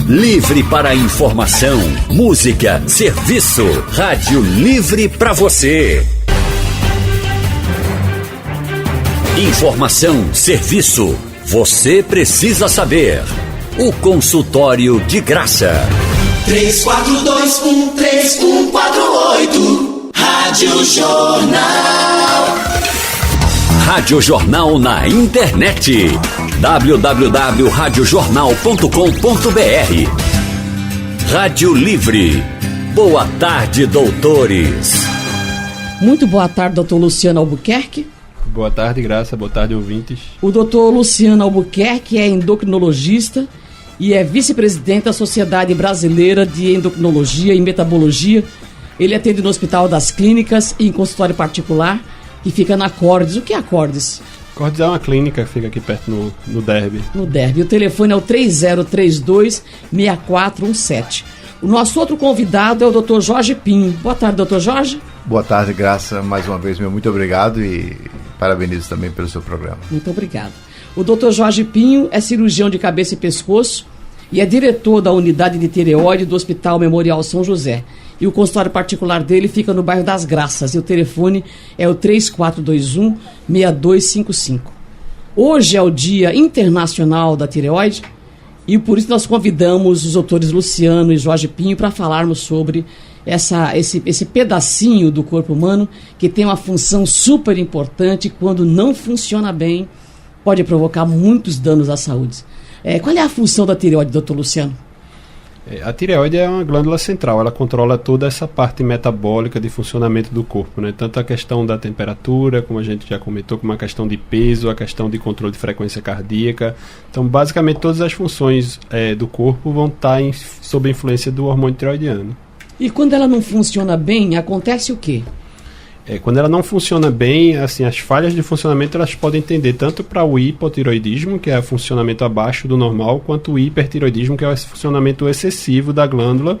Livre para informação, música, serviço. Rádio Livre para você. Informação, serviço. Você precisa saber. O consultório de graça. 34213148. Rádio Jornal. Rádio Jornal na internet. www.radiojornal.com.br. Rádio Livre. Boa tarde, doutores. Muito boa tarde, doutor Luciano Albuquerque. Boa tarde, Graça. Boa tarde, ouvintes. O doutor Luciano Albuquerque é endocrinologista e é vice-presidente da Sociedade Brasileira de Endocrinologia e Metabologia. Ele atende no Hospital das Clínicas e em consultório particular, que fica na Cordes. O que é a Cordes? Cordes é uma clínica que fica aqui perto no Derby. No Derby. O telefone é o 3032-6417. O nosso outro convidado é o Dr. Jorge Pinho. Boa tarde, Dr. Jorge. Boa tarde, Graça. Mais uma vez, meu muito obrigado e parabenizo também pelo seu programa. Muito obrigado. O Dr. Jorge Pinho é cirurgião de cabeça e pescoço e é diretor da unidade de tireoide do Hospital Memorial São José. E o consultório particular dele fica no bairro das Graças. E o telefone é o 3421-6255. Hoje é o Dia Internacional da Tireoide e por isso nós convidamos os doutores Luciano e Jorge Pinho para falarmos sobre esse pedacinho do corpo humano que tem uma função super importante e quando não funciona bem pode provocar muitos danos à saúde. Qual é a função da tireoide, doutor Luciano? A tireoide é uma glândula central, ela controla toda essa parte metabólica de funcionamento do corpo, né? Tanto a questão da temperatura, como a gente já comentou, como a questão de peso, a questão de controle de frequência cardíaca. Então, basicamente, todas as funções do corpo vão estar sob a influência do hormônio tireoidiano. E quando ela não funciona bem, acontece o quê? Quando ela não funciona bem, assim, as falhas de funcionamento elas podem tender tanto para o hipotireoidismo, que é o funcionamento abaixo do normal, quanto o hipertireoidismo, que é o funcionamento excessivo da glândula.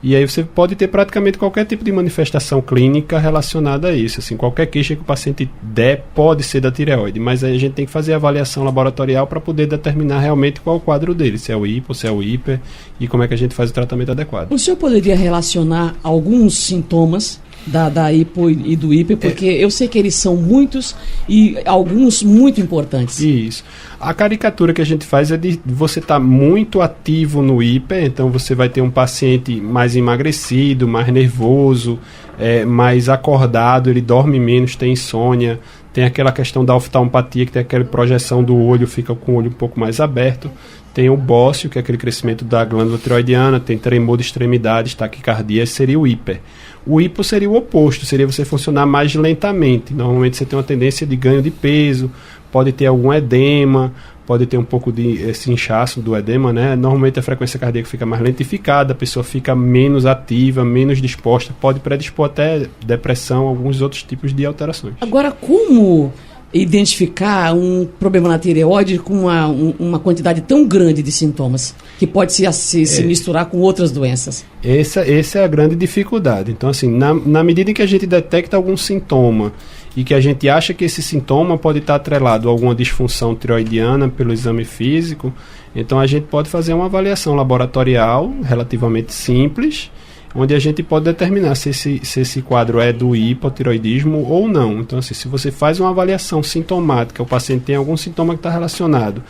E aí você pode ter praticamente qualquer tipo de manifestação clínica relacionada a isso. Assim, qualquer queixa que o paciente der pode ser da tireoide, mas aí a gente tem que fazer a avaliação laboratorial para poder determinar realmente qual é o quadro dele, se é o hipo, se é o hiper, e como é que a gente faz o tratamento adequado. O senhor poderia relacionar alguns sintomas da hipo e do hiper, porque eu sei que eles são muitos e alguns muito importantes. Isso. A caricatura que a gente faz é de você estar muito ativo no hiper, então você vai ter um paciente mais emagrecido, mais nervoso, mais acordado, ele dorme menos, tem insônia, tem aquela questão da oftalmopatia, que tem aquela projeção do olho, fica com o olho um pouco mais aberto. Tem o bócio, que é aquele crescimento da glândula tireoidiana, tem tremor de extremidades, taquicardia, esse seria o hiper. O hipo seria o oposto, seria você funcionar mais lentamente. Normalmente você tem uma tendência de ganho de peso, pode ter algum edema, pode ter um pouco de esse inchaço do edema, né? Normalmente a frequência cardíaca fica mais lentificada, a pessoa fica menos ativa, menos disposta, pode predispor até depressão, alguns outros tipos de alterações. Agora, como identificar um problema na tireoide com uma quantidade tão grande de sintomas, que pode se misturar com outras doenças? Essa é a grande dificuldade. Então, assim, na medida em que a gente detecta algum sintoma e que a gente acha que esse sintoma pode estar atrelado a alguma disfunção tireoidiana pelo exame físico, então a gente pode fazer uma avaliação laboratorial relativamente simples, onde a gente pode determinar se esse quadro é do hipotireoidismo ou não. Então, assim, se você faz uma avaliação sintomática, o paciente tem algum sintoma que está relacionado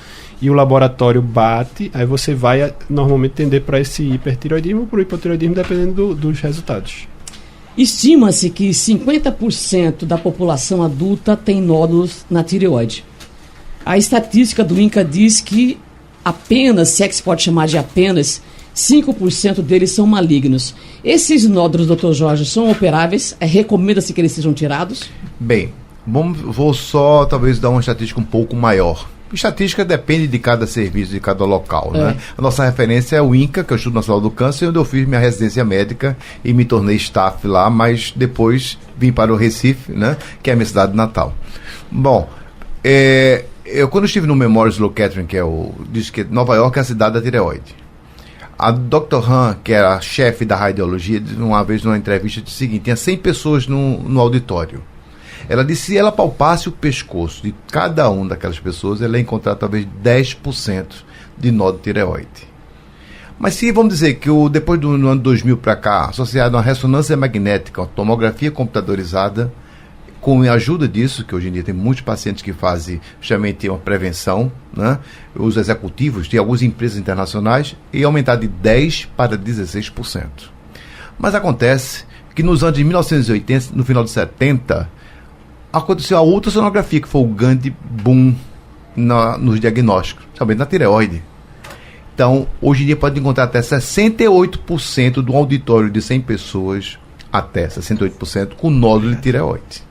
e o laboratório bate, aí você vai normalmente tender para esse hipertireoidismo ou para o hipotireoidismo, dependendo dos resultados. Estima-se que 50% da população adulta tem nódulos na tireoide. A estatística do INCA diz que apenas, se é que se pode chamar de apenas, 5% deles são malignos. Esses nódulos, doutor Jorge, são operáveis? Recomenda-se que eles sejam tirados? Bem, vou só talvez dar uma estatística um pouco maior. Estatística depende de cada serviço, de cada local, né? A nossa referência é o INCA, que é o Instituto Nacional do Câncer, onde eu fiz minha residência médica e me tornei staff lá, mas depois vim para o Recife, né? Que é a minha cidade natal. Bom, eu quando estive no Memorial Sloan Kettering, diz que Nova York é a cidade da tireoide. A Dr. Han, que era a chefe da radiologia, uma vez numa entrevista, disse o seguinte: tinha 100 pessoas no auditório. Ela disse que se ela palpasse o pescoço de cada uma daquelas pessoas, ela ia encontrar talvez 10% de nódulo tireoide. Mas se vamos dizer que depois do ano 2000 para cá, associado a uma ressonância magnética, uma tomografia computadorizada, com a ajuda disso, que hoje em dia tem muitos pacientes que fazem justamente uma prevenção, né? Os executivos de algumas empresas internacionais, e aumentar de 10% para 16%. Mas acontece que nos anos de 1980, no final de 70, aconteceu a ultrassonografia, que foi o grande boom nos diagnósticos, principalmente na tireoide. Então, hoje em dia pode encontrar até 68% do auditório de 100 pessoas, até 68% com nódulo de tireoide.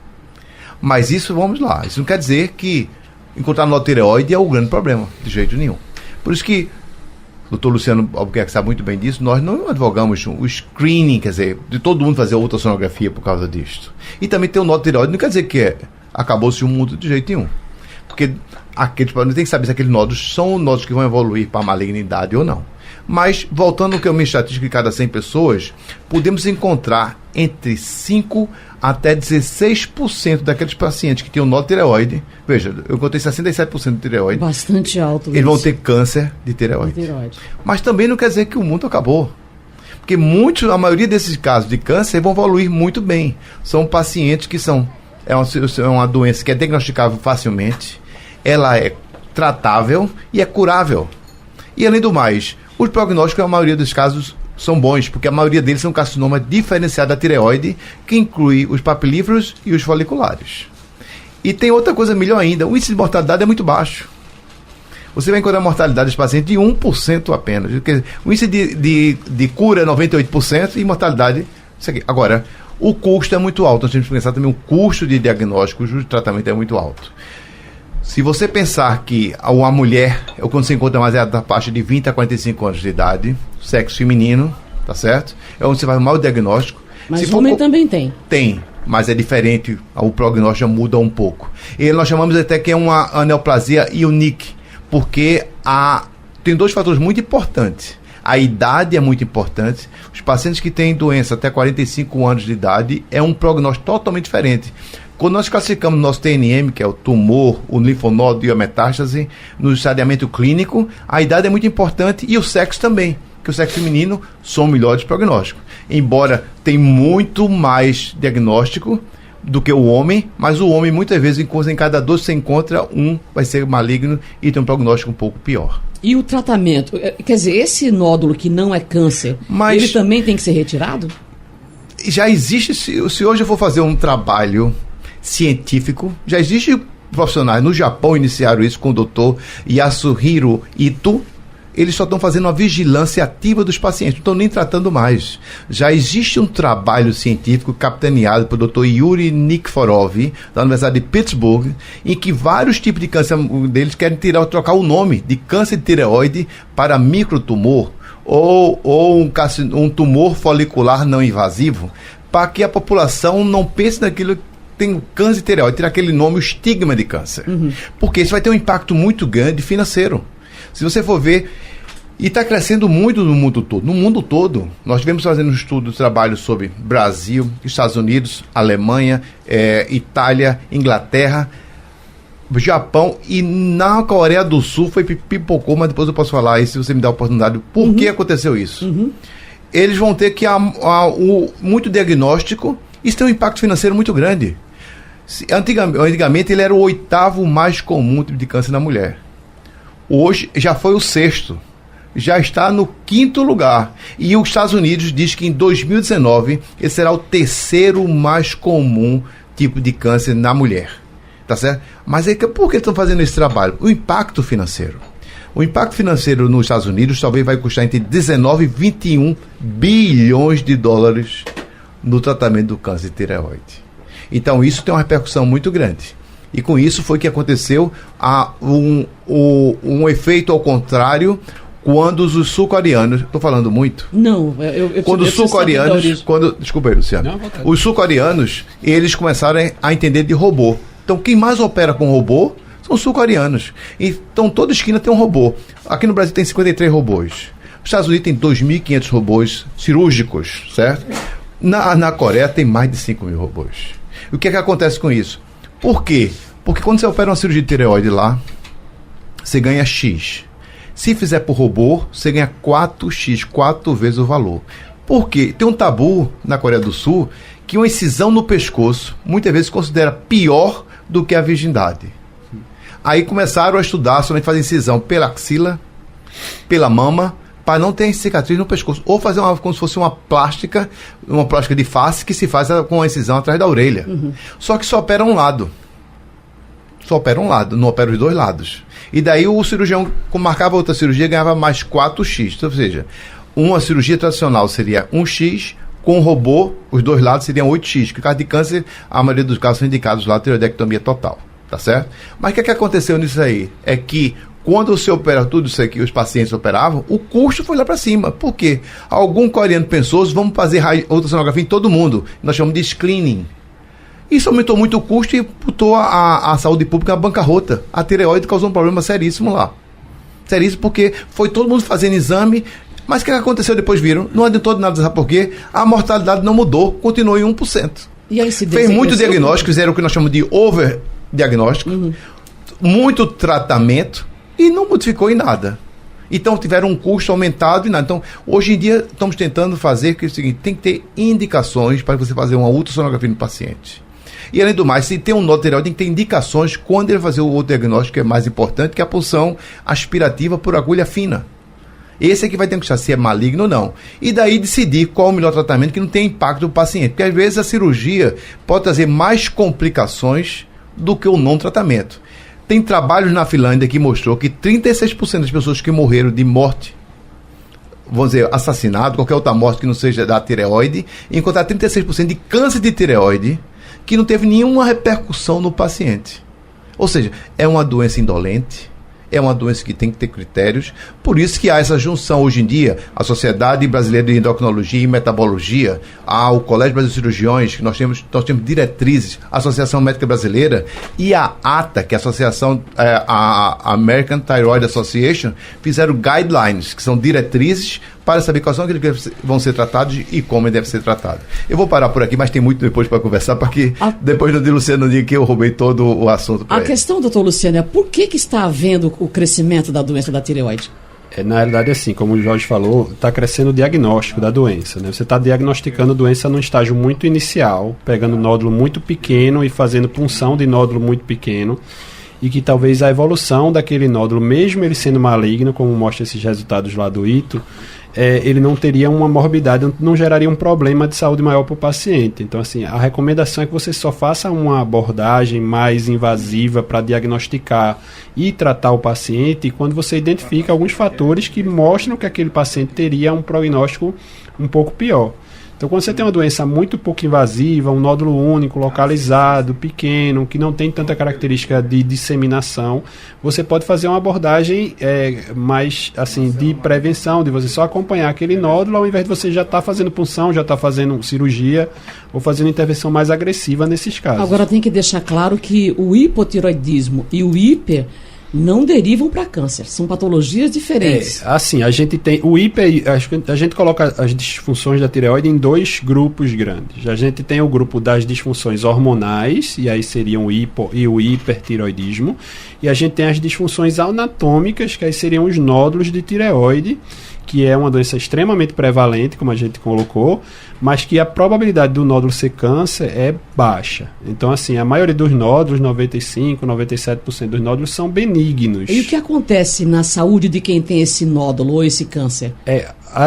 Mas isso, vamos lá, isso não quer dizer que encontrar nódulo de tireoide é o grande problema, de jeito nenhum. Por isso que o doutor Luciano Albuquerque sabe muito bem disso, nós não advogamos o screening, quer dizer, de todo mundo fazer ultrassonografia por causa disto. E também ter o nódulo de tireoide não quer dizer que acabou-se o mundo de jeito nenhum. Porque aqueles problemas tem que saber se aqueles nódulos são nódulos que vão evoluir para a malignidade ou não. Mas, voltando ao que é uma estatística de cada 100 pessoas, podemos encontrar entre 5% até 16% daqueles pacientes que têm um nódulo de tireoide. Veja, eu encontrei 67% de tireoide. Bastante alto. Eles vão ter câncer de tireoide. Mas também não quer dizer que o mundo acabou. Porque a maioria desses casos de câncer vão evoluir muito bem. São pacientes que é uma doença que é diagnosticável facilmente, ela é tratável e é curável. E além do mais, os prognósticos, a maioria dos casos, são bons, porque a maioria deles são carcinoma diferenciado da tireoide, que inclui os papilíferos e os foliculares. E tem outra coisa melhor ainda, o índice de mortalidade é muito baixo. Você vai encontrar a mortalidade dos pacientes de 1% apenas. O índice de cura é 98% e mortalidade, isso aqui. Agora, o custo é muito alto. Nós temos que pensar também o custo de diagnóstico, o tratamento é muito alto. Se você pensar que uma mulher, quando você encontra mais da faixa de 20 a 45 anos de idade, sexo feminino, tá certo? É onde você faz o maior diagnóstico. Mas o homem também tem. Tem, mas é diferente, o prognóstico já muda um pouco. E nós chamamos até que é uma aneoplasia unique, porque tem dois fatores muito importantes. A idade é muito importante. Os pacientes que têm doença até 45 anos de idade é um prognóstico totalmente diferente. Quando nós classificamos o nosso TNM, que é o tumor, o linfonodo e a metástase, no estadiamento clínico, a idade é muito importante e o sexo também, que o sexo feminino são melhores prognósticos. Embora tem muito mais diagnóstico do que o homem, mas o homem muitas vezes em cada 2 você encontra vai ser maligno e tem um prognóstico um pouco pior. E o tratamento? Quer dizer, esse nódulo que não é câncer, ele também tem que ser retirado? Já existe, se hoje eu for fazer um trabalho científico, já existe profissionais no Japão iniciaram isso com o doutor Yasuhiro Ito. Eles só estão fazendo uma vigilância ativa dos pacientes, não estão nem tratando mais. Já existe um trabalho científico capitaneado pelo Dr. Yuri Nikiforov, da Universidade de Pittsburgh, em que vários tipos de câncer deles querem trocar o nome de câncer de tireoide para microtumor ou um tumor folicular não invasivo, para que a população não pense naquilo tem câncer de tireoide, ter aquele nome, o estigma de câncer. Porque isso vai ter um impacto muito grande financeiro. Se você for ver, e está crescendo muito no mundo todo. No mundo todo, nós tivemos fazendo um estudo, trabalho sobre Brasil, Estados Unidos, Alemanha, Itália, Inglaterra, Japão e na Coreia do Sul pipocou, mas depois eu posso falar aí, se você me dá a oportunidade, por que aconteceu isso. Eles vão ter que muito diagnóstico, isso tem um impacto financeiro muito grande. Antigamente ele era o 8º mais comum tipo de câncer na mulher. Hoje já foi o 6º. Já está no 5º lugar. E os Estados Unidos diz que em 2019 ele será o 3º mais comum tipo de câncer na mulher. Tá certo? Mas aí, por que estão fazendo esse trabalho? O impacto financeiro. O impacto financeiro nos Estados Unidos talvez vai custar entre 19 e 21 bilhões de dólares no tratamento do câncer de tireoide. Então isso tem uma repercussão muito grande. E com isso foi que aconteceu um efeito ao contrário quando os sul-coreanos... Estou falando muito? Não, quando os sul-coreanos... Desculpa aí, Luciano. Não, os sul-coreanos, eles começaram a entender de robô. Então quem mais opera com robô são os sul-coreanos. Então toda esquina tem um robô. Aqui no Brasil tem 53 robôs. Os Estados Unidos tem 2.500 robôs cirúrgicos, certo? Na Coreia tem mais de 5.000 robôs. O que é que acontece com isso? Por quê? Porque quando você opera uma cirurgia de tireoide lá, você ganha X. Se fizer por robô, você ganha 4x, 4 vezes o valor. Por quê? Tem um tabu na Coreia do Sul que uma incisão no pescoço muitas vezes considera pior do que a virgindade. Aí começaram a estudar somente fazer incisão pela axila, pela mama, para não ter cicatriz no pescoço. Ou fazer como se fosse uma plástica de face que se faz com a incisão atrás da orelha. Só que só opera um lado. Não opera os dois lados. E daí o cirurgião, como marcava outra cirurgia, ganhava mais 4x. Então, ou seja, uma cirurgia tradicional seria 1x, com o robô, os dois lados seriam 8x. Que no caso de câncer, a maioria dos casos são indicados lá a tireoidectomia total. Tá certo? Mas o que aconteceu nisso aí? É que quando você opera tudo isso aqui, os pacientes operavam, o custo foi lá para cima. Por quê? Algum coreano pensou, vamos fazer ultrassonografia em todo mundo. Nós chamamos de screening. Isso aumentou muito o custo e botou a saúde pública à bancarrota. A tireoide causou um problema seríssimo lá. Seríssimo porque foi todo mundo fazendo exame, mas o que aconteceu depois viram? Não adiantou de nada, sabe por quê? A mortalidade não mudou, continuou em 1%. E a incidência fez muito diagnóstico, fizeram o que nós chamamos de over-diagnóstico, muito tratamento e não modificou em nada. Então tiveram um custo aumentado e nada. Então, hoje em dia, estamos tentando fazer que é o seguinte, tem que ter indicações para você fazer uma ultrassonografia no paciente. E além do mais, se tem um nódulo tireoide, tem que ter indicações quando ele vai fazer o outro diagnóstico, que é mais importante, que é a punção aspirativa por agulha fina. Esse é que vai ter que estar se é maligno ou não. E daí decidir qual o melhor tratamento que não tem impacto no paciente. Porque às vezes a cirurgia pode trazer mais complicações do que o não tratamento. Tem trabalhos na Finlândia que mostrou que 36% das pessoas que morreram de morte, vamos dizer, assassinado, qualquer outra morte que não seja da tireoide, encontrar 36% de câncer de tireoide que não teve nenhuma repercussão no paciente. Ou seja, é uma doença indolente, é uma doença que tem que ter critérios, por isso que há essa junção hoje em dia, a Sociedade Brasileira de Endocrinologia e Metabologia, o Colégio Brasileiro de Cirurgiões, que nós temos diretrizes, a Associação Médica Brasileira e a ATA, que é a Associação, a American Thyroid Association, fizeram guidelines, que são diretrizes para saber quais são aqueles que vão ser tratados e como deve ser tratado. Eu vou parar por aqui, mas tem muito depois para conversar, para que depois no de Luciano diga que eu roubei todo o assunto. A questão, doutor Luciano, é por que está havendo o crescimento da doença da tireoide? Na realidade, assim, como o Jorge falou, está crescendo o diagnóstico da doença, né? Você está diagnosticando a doença num estágio muito inicial, pegando nódulo muito pequeno e fazendo punção de nódulo muito pequeno, e que talvez a evolução daquele nódulo, mesmo ele sendo maligno, como mostra esses resultados lá do ITO, ele não teria uma morbidade, não geraria um problema de saúde maior para o paciente. Então, assim, a recomendação é que você só faça uma abordagem mais invasiva para diagnosticar e tratar o paciente quando você identifica alguns fatores que mostram que aquele paciente teria um prognóstico um pouco pior. Então, quando você tem uma doença muito pouco invasiva, um nódulo único, localizado, pequeno, que não tem tanta característica de disseminação, você pode fazer uma abordagem mais assim, de prevenção, de você só acompanhar aquele nódulo, ao invés de você já estar fazendo punção, já estar fazendo cirurgia ou fazendo intervenção mais agressiva nesses casos. Agora tem que deixar claro que o hipotiroidismo e o hiper não derivam para câncer, são patologias diferentes. Assim, a gente tem o hiper, a gente coloca as disfunções da tireoide em dois grupos grandes. A gente tem o grupo das disfunções hormonais, e aí seriam o hipo e o hipertireoidismo, e a gente tem as disfunções anatômicas, que aí seriam os nódulos de tireoide, que é uma doença extremamente prevalente, como a gente colocou, mas que a probabilidade do nódulo ser câncer é baixa. Então, assim, a maioria dos nódulos, 95%, 97% dos nódulos são benignos. E o que acontece na saúde de quem tem esse nódulo ou esse câncer?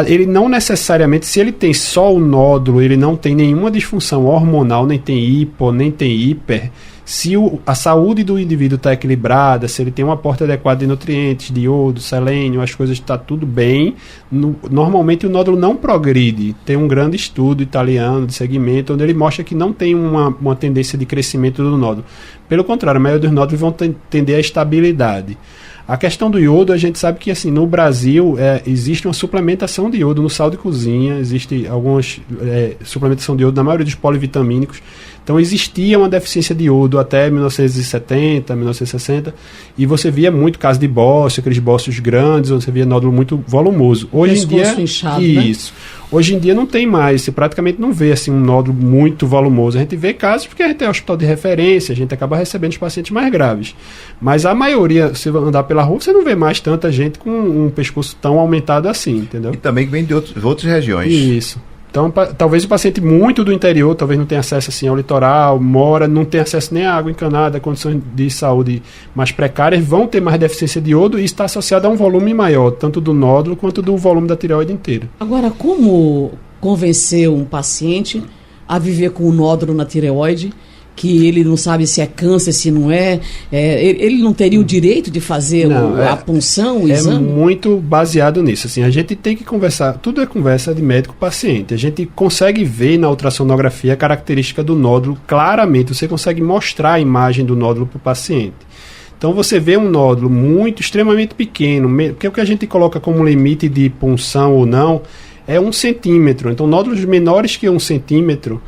Ele não necessariamente, se ele tem só o nódulo, ele não tem nenhuma disfunção hormonal, nem tem hipo, nem tem hiper. Se a saúde do indivíduo está equilibrada, se ele tem um aporte adequado de nutrientes, de iodo, selênio, as coisas estão tudo bem, normalmente o nódulo não progride. Tem um grande estudo italiano de segmento onde ele mostra que não tem uma tendência de crescimento do nódulo. Pelo contrário, a maioria dos nódulos vão tender à estabilidade. A questão do iodo, a gente sabe que assim, no Brasil existe uma suplementação de iodo no sal de cozinha, existe algumas suplementação de iodo na maioria dos polivitamínicos, Então existia uma deficiência de iodo até 1970, 1960, e você via muito caso de bócio, aqueles bócios grandes, onde você via nódulo muito volumoso. Hoje em dia, inchado, isso. Né? Hoje em dia não tem mais, você praticamente não vê assim, um nódulo muito volumoso. A gente vê casos porque a gente tem hospital de referência, a gente acaba recebendo os pacientes mais graves. Mas a maioria, se você andar pela rua, você não vê mais tanta gente com um pescoço tão aumentado assim, entendeu? E também vem de outras regiões. Isso. Então, talvez o paciente muito do interior, talvez não tenha acesso assim, ao litoral, não tenha acesso nem à água encanada, condições de saúde mais precárias, vão ter mais deficiência de iodo e está associado a um volume maior, tanto do nódulo quanto do volume da tireoide inteira. Agora, como convencer um paciente a viver com um nódulo na tireoide, que ele não sabe se é câncer, se não é, ele não teria o direito de fazer a punção, o exame? É muito baseado nisso. Assim, a gente tem que conversar, tudo é conversa de médico-paciente. A gente consegue ver na ultrassonografia a característica do nódulo claramente, você consegue mostrar a imagem do nódulo para o paciente. Então você vê um nódulo extremamente pequeno, porque o que a gente coloca como limite de punção ou não é 1 centímetro. Então nódulos menores que 1 centímetro,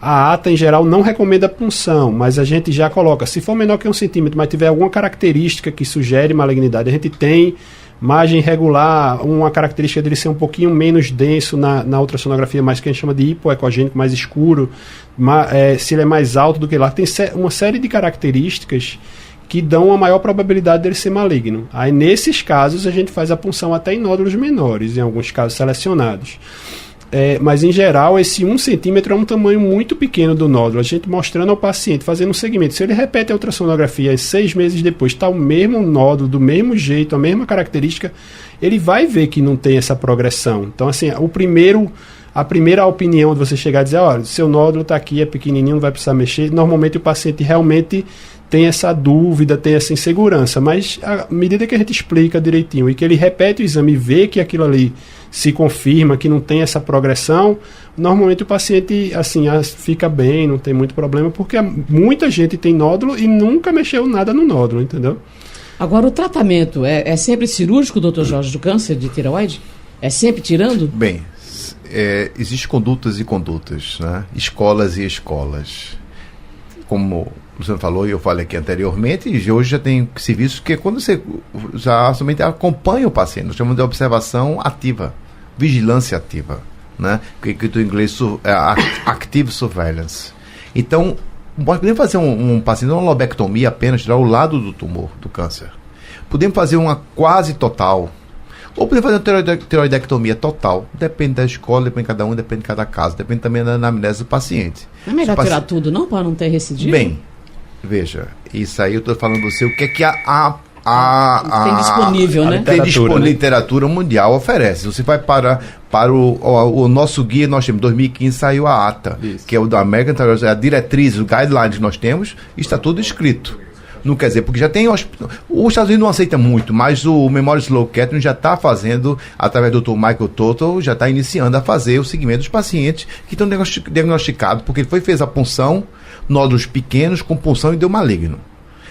a ata, em geral, não recomenda punção, mas a gente já coloca, se for menor que 1 centímetro, mas tiver alguma característica que sugere malignidade, a gente tem margem irregular, uma característica dele ser um pouquinho menos denso na ultrassonografia, mais que a gente chama de hipoecogênico, mais escuro, se ele é mais alto do que lá. Tem uma série de características que dão uma maior probabilidade dele ser maligno. Aí, nesses casos, a gente faz a punção até em nódulos menores, em alguns casos selecionados. Mas em geral esse 1 centímetro é um tamanho muito pequeno do nódulo, a gente mostrando ao paciente, fazendo um segmento, se ele repete a ultrassonografia 6 meses depois, está o mesmo nódulo, do mesmo jeito, a mesma característica, ele vai ver que não tem essa progressão. Então assim, a primeira opinião de você chegar e dizer, olha, seu nódulo está aqui, é pequenininho, não vai precisar mexer, normalmente o paciente realmente tem essa dúvida, tem essa insegurança, mas à medida que a gente explica direitinho e que ele repete o exame e vê que aquilo ali se confirma, que não tem essa progressão, normalmente o paciente assim, fica bem, não tem muito problema, porque muita gente tem nódulo e nunca mexeu nada no nódulo, entendeu? Agora, o tratamento é sempre cirúrgico, doutor Jorge, do câncer de tireoide? É sempre tirando? Bem, existem condutas e condutas, né? Escolas e escolas. Como você falou e eu falei aqui anteriormente, e hoje já tem serviços que quando você já somente acompanha o paciente, nós chamamos de observação ativa, vigilância ativa, né? Que em inglês active surveillance. Então, podemos fazer um paciente uma lobectomia apenas, tirar o lado do tumor, do câncer. Podemos fazer uma quase total, ou podemos fazer uma tireoidectomia total. Depende da escola, depende de cada um, depende de cada caso, depende também da anamnese do paciente. Não é melhor tirar tudo, não, para não ter recidiva? Bem, veja, isso aí eu estou falando você, o que é que tem disponível, né? Tem disponível, literatura mundial oferece. Você vai para o nosso guia, nós temos, 2015 saiu a ATA, isso, que é o da American, a diretriz, o guidelines que nós temos, está tudo escrito. Não quer dizer, porque já tem... Os Estados Unidos não aceita muito, mas o Memorial Sloan Kettering já está fazendo, através do Dr. Michael Total, já está iniciando a fazer o seguimento dos pacientes que estão diagnosticados, porque ele fez a punção, nódulos pequenos com punção e deu maligno.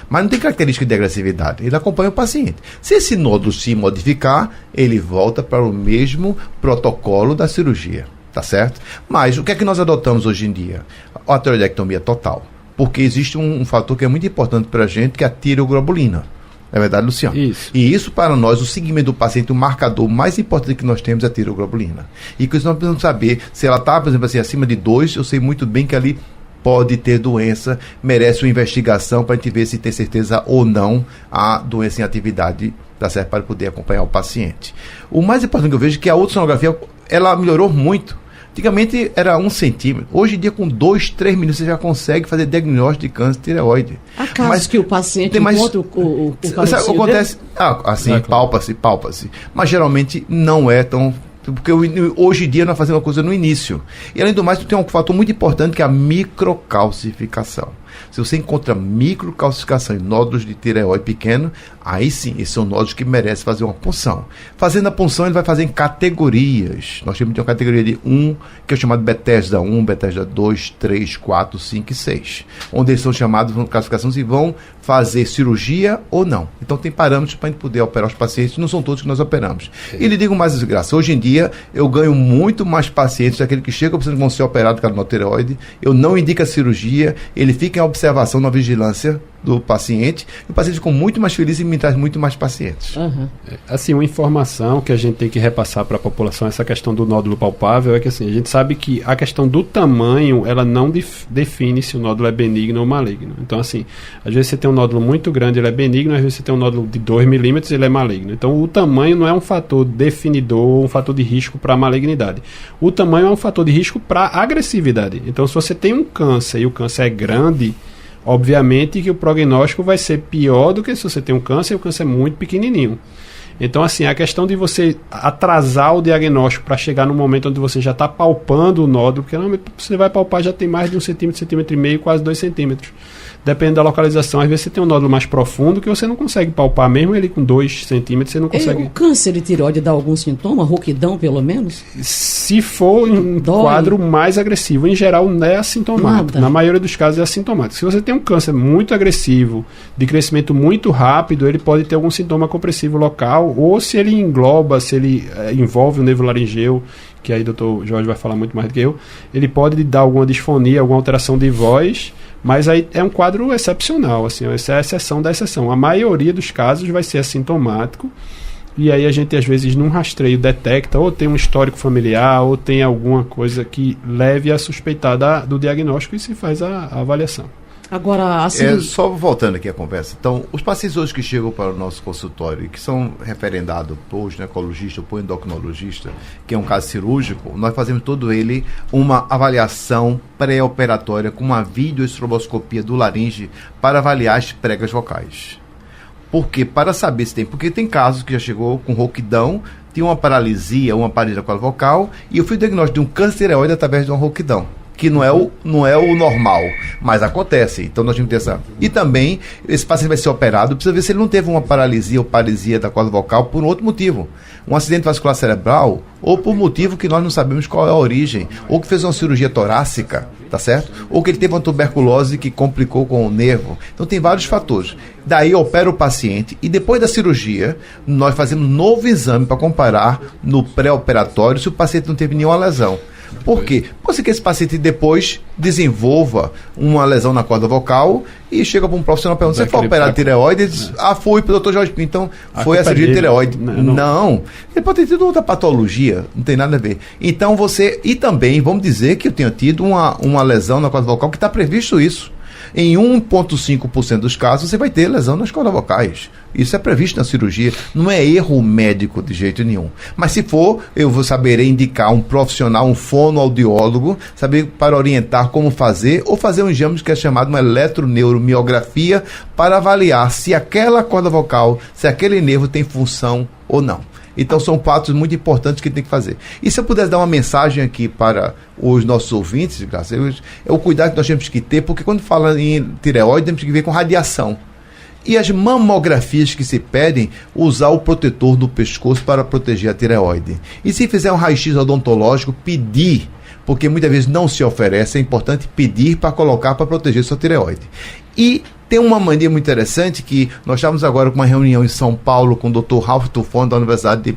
Mas não tem característica de agressividade. Ele acompanha o paciente. Se esse nódulo se modificar, ele volta para o mesmo protocolo da cirurgia. Tá certo? Mas o que é que nós adotamos hoje em dia? A tireoidectomia total. Porque existe um fator que é muito importante para a gente, que é a tireoglobulina. É verdade, Luciano? Isso. E isso, para nós, o segmento do paciente, o marcador mais importante que nós temos é a tireoglobulina. E com isso nós precisamos saber, se ela está, por exemplo, assim, acima de 2, eu sei muito bem que ali pode ter doença, merece uma investigação para a gente ver se tem certeza ou não a doença em atividade, tá certo? Para poder acompanhar o paciente. O mais importante que eu vejo é que a ultrassonografia, ela melhorou muito. Antigamente era 1 centímetro. Hoje em dia, com 2, 3 minutos, você já consegue fazer diagnóstico de câncer de tireoide. Há casos que o paciente encontra o carocinho acontece, assim, claro. palpa-se. Mas geralmente não é tão... Porque hoje em dia nós fazemos uma coisa no início. E além do mais, tem um fator muito importante que é a microcalcificação. Se você encontra microcalcificação em nódulos de tireoide pequeno, aí sim, esses são nódulos que merecem fazer uma punção. Fazendo a punção, ele vai fazer em categorias. Nós temos uma categoria de 1, que é chamado Bethesda 1, Bethesda 2, 3, 4, 5 e 6, onde eles são chamados de classificação se vão fazer cirurgia ou não. Então tem parâmetros para a gente poder operar os pacientes, não são todos que nós operamos. E lhe digo mais desgraça, hoje em dia eu ganho muito mais pacientes daquele que chegam precisando vão ser operados com a tireoide, eu não indico a cirurgia, ele fica em observação na vigilância do paciente, e o paciente ficou muito mais feliz e me traz muito mais pacientes. Assim, uma informação que a gente tem que repassar para a população, essa questão do nódulo palpável, é que assim, a gente sabe que a questão do tamanho, ela não define se o nódulo é benigno ou maligno. Então, assim, às vezes você tem um nódulo muito grande, ele é benigno, às vezes você tem um nódulo de 2 milímetros, ele é maligno. Então, o tamanho não é um fator definidor, um fator de risco para a malignidade. O tamanho é um fator de risco para a agressividade. Então, se você tem um câncer e o câncer é grande, obviamente que o prognóstico vai ser pior do que se você tem um câncer e o câncer é muito pequenininho. Então, assim, a questão de você atrasar o diagnóstico para chegar no momento onde você já está palpando o nódulo, porque normalmente você vai palpar já tem mais de 1 centímetro, centímetro e meio, quase 2 centímetros. Depende da localização. Às vezes você tem um nódulo mais profundo que você não consegue palpar, mesmo ele com 2 centímetros, você não consegue. O câncer de tireoide dá algum sintoma? Rouquidão, pelo menos? Se for um quadro mais agressivo, em geral não é assintomático. Na maioria dos casos é assintomático. Se você tem um câncer muito agressivo, de crescimento muito rápido, ele pode ter algum sintoma compressivo local, ou se ele engloba, se ele envolve o nervo laringeu, que aí o Dr. Jorge vai falar muito mais do que eu, ele pode dar alguma disfonia, alguma alteração de voz, mas aí é um quadro excepcional, assim, essa é a exceção da exceção. A maioria dos casos vai ser assintomático, e aí a gente às vezes num rastreio detecta ou tem um histórico familiar ou tem alguma coisa que leve a suspeitar do diagnóstico e se faz a avaliação. Agora, assim... Só voltando aqui a conversa. Então, os pacientes hoje que chegam para o nosso consultório e que são referendados por ginecologista ou por endocrinologista, que é um caso cirúrgico, nós fazemos todo ele uma avaliação pré-operatória com uma videoestroboscopia do laringe para avaliar as pregas vocais. Por quê? Para saber se tem... Porque tem casos que já chegou com rouquidão, tinha uma paralisia, uma paralisia vocal, e eu fui diagnóstico de um câncer de tireoide através de uma rouquidão, que não é o normal, mas acontece. Então nós temos que ter essa... E também, esse paciente vai ser operado, precisa ver se ele não teve uma paralisia ou paralisia da corda vocal por outro motivo. Um acidente vascular cerebral, ou por motivo que nós não sabemos qual é a origem, ou que fez uma cirurgia torácica, tá certo? Ou que ele teve uma tuberculose que complicou com o nervo. Então tem vários fatores. Daí opera o paciente e depois da cirurgia, nós fazemos um novo exame para comparar no pré-operatório se o paciente não teve nenhuma lesão. Por quê? Pode ser que esse paciente depois desenvolva uma lesão na corda vocal e chega para um profissional perguntando: você foi operar tireoide? Ele diz: foi para o Dr. Jorge Pinho, então foi a cirurgia de tireoide. Não. Ele pode ter tido outra patologia, não tem nada a ver. Então você... E também, vamos dizer que eu tenha tido uma lesão na corda vocal, que está previsto isso. Em 1,5% dos casos, você vai ter lesão nas cordas vocais. Isso é previsto na cirurgia. Não é erro médico de jeito nenhum. Mas se for, eu vou saber indicar um profissional, um fonoaudiólogo, saber para orientar como fazer, ou fazer um exame que é chamado uma eletroneuromiografia para avaliar se aquela corda vocal, se aquele nervo tem função ou não. Então são fatos muito importantes que tem que fazer. E se eu pudesse dar uma mensagem aqui para os nossos ouvintes, é o cuidado que nós temos que ter, porque quando fala em tireoide, temos que ver com radiação. E as mamografias que se pedem, usar o protetor no pescoço para proteger a tireoide. E se fizer um raio-x odontológico, pedir, porque muitas vezes não se oferece, é importante pedir para colocar para proteger sua tireoide. E tem uma mania muito interessante que nós estávamos agora com uma reunião em São Paulo com o Dr. Ralph Tufon da Universidade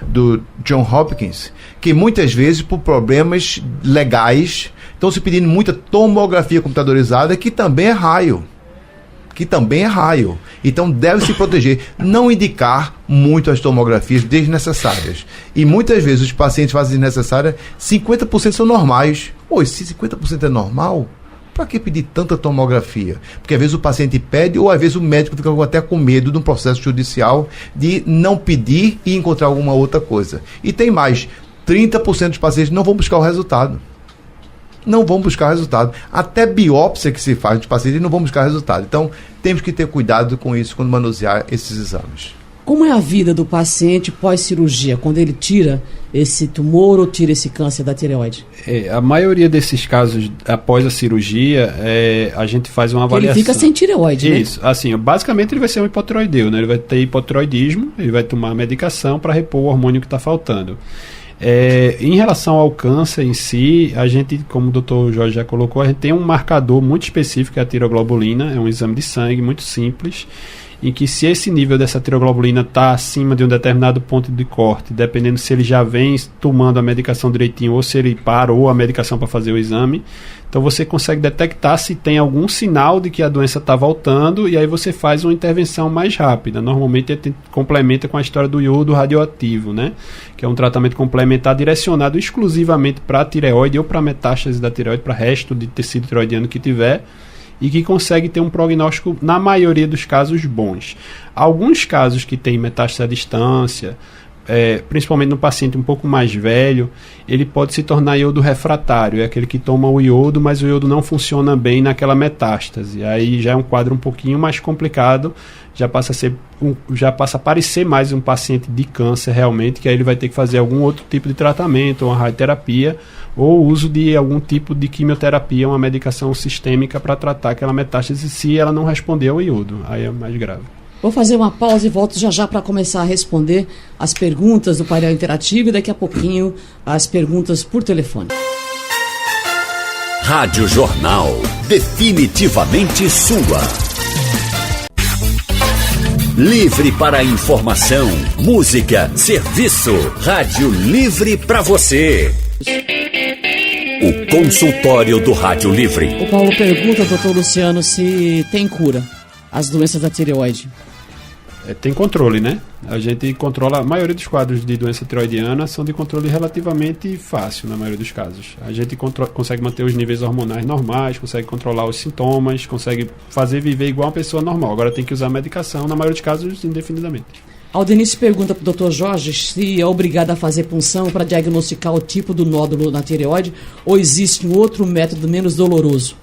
do John Hopkins, que muitas vezes por problemas legais estão se pedindo muita tomografia computadorizada, que também é raio. Então deve se proteger, não indicar muito as tomografias desnecessárias. E muitas vezes os pacientes fazem desnecessárias, 50% são normais. Se 50% é normal, para que pedir tanta tomografia? Porque às vezes o paciente pede, ou às vezes o médico fica até com medo de um processo judicial de não pedir e encontrar alguma outra coisa. E tem mais, 30% dos pacientes não vão buscar o resultado. Até biópsia que se faz dos pacientes não vão buscar resultado. Então, temos que ter cuidado com isso quando manusear esses exames. Como é a vida do paciente pós-cirurgia, quando ele tira esse tumor ou tira esse câncer da tireoide? A maioria desses casos, após a cirurgia, a gente faz uma avaliação. Ele fica sem tireoide, né? Isso. Assim, basicamente ele vai ser um hipotireoideu, né? Ele vai ter hipotireoidismo, ele vai tomar medicação para repor o hormônio que está faltando. Em relação ao câncer em si, a gente, como o Dr. Jorge já colocou, a gente tem um marcador muito específico, que é a tireoglobulina, é um exame de sangue muito simples, em que se esse nível dessa tireoglobulina está acima de um determinado ponto de corte, dependendo se ele já vem tomando a medicação direitinho ou se ele parou a medicação para fazer o exame, então você consegue detectar se tem algum sinal de que a doença está voltando, e aí você faz uma intervenção mais rápida. Normalmente complementa com a história do iodo radioativo, né? Que é um tratamento complementar direcionado exclusivamente para a tireoide ou para metástase da tireoide, para resto de tecido tireoidiano que tiver, e que consegue ter um prognóstico, na maioria dos casos, bons. Alguns casos que tem metástase à distância, principalmente no paciente um pouco mais velho, ele pode se tornar iodo refratário, é aquele que toma o iodo, mas o iodo não funciona bem naquela metástase. Aí já é um quadro um pouquinho mais complicado, já passa a parecer mais um paciente de câncer realmente, que aí ele vai ter que fazer algum outro tipo de tratamento, uma radioterapia, ou uso de algum tipo de quimioterapia, uma medicação sistêmica para tratar aquela metástase, se ela não responder ao iodo, aí é mais grave. Vou fazer uma pausa e volto já para começar a responder as perguntas do painel interativo e daqui a pouquinho as perguntas por telefone. Rádio Jornal, definitivamente sua. Livre para informação, música, serviço. Rádio Livre para você. O consultório do Rádio Livre. O Paulo pergunta, doutor Luciano, se tem cura as doenças da tireoide. Tem controle, né? A gente controla, a maioria dos quadros de doença tireoidiana são de controle relativamente fácil, na maioria dos casos. A gente consegue manter os níveis hormonais normais, consegue controlar os sintomas, consegue fazer viver igual uma pessoa normal. Agora tem que usar medicação, na maioria dos casos, indefinidamente. Aldenice pergunta para o Dr. Jorge se é obrigado a fazer punção para diagnosticar o tipo do nódulo na tireoide ou existe um outro método menos doloroso.